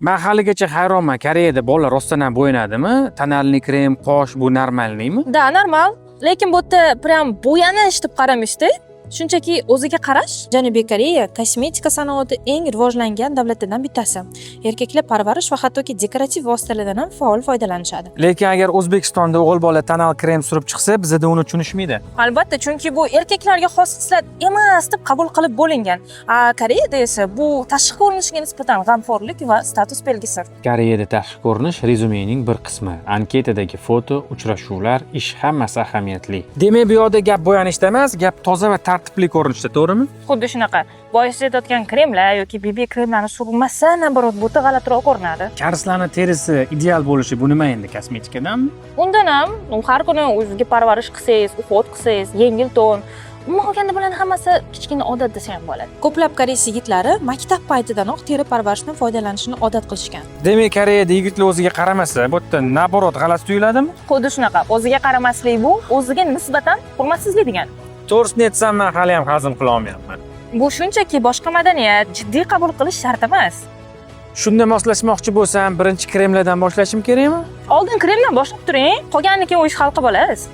Men haligacha hayronman, Koreyada bolalar rostdan ham bo'yanadimi? Tonalniy krem, qosh bu normalniymi? Da, normal. Lekin bu yerda prям bo'yanish deb qaramishda. Shunchaki o'ziga qarash. Janubiy Koreya kosmetika sanoati eng rivojlangan davlatlardan bittasi. Erkaklar parvarish va hattoki dekorativ vositalardan ham faol foydalanishadi. Lekin agar O'zbekistonda o'g'il bola tonal krem surib chiqsa, bizda uni tushunishmaydi. Albatta, chunki bu erkaklarga xos xislat emas deb qabul qilib bo'lingan. Koreyada esa bu tashqi ko'rinishga nisbatan g'amxo'rlik va status belgisi. Koreyada tashqi ko'rinish rezyumening bir qismi. Anketadagi foto, uchrashuvlar, ish hammasi ahamiyatli. Demak, bu yerda gap bo'yanishda emas, gap toza va tartibli ko'rinishda, to'g'rimi? Xuddi shunaqa. Boyis aytayotgan kremlar yoki BB kremlarni surmasdan naborot bu yerda g'alatiroq ko'rinadi. Karslarning terisi ideal bo'lishi bu nima endi, kosmetikadanmi? Undan ham har kuni o'zingizga parvarish qilsangiz, uhod qilsangiz, yengil ton, umuman olganda bularning hammasi kichkina odat desa ham bo'ladi. Ko'plab koreys yigitlari maktab paytidanoq teri parvarishdan foydalanishni odat qilishgan. Demak, Koreyada yigitlar o'ziga qaramasa, bu yerda naborot g'alati tuyuladimi? Xuddi shunaqa. O'ziga qaramaslik bu o'ziga nisbatan hurmatsizlik degani. To'g'risini aytsam, men hali ham hazm qila olmayapman. Bu shunchaki boshqa madaniyat, jiddiy qabul qilish shart emas. Shunda moslashmoqchi bo'lsam, birinchi kremlardan boshlashim kerakmi? Oldin kremdan boshlab turing, qolganidan keyin u ish hal qilib olasiz.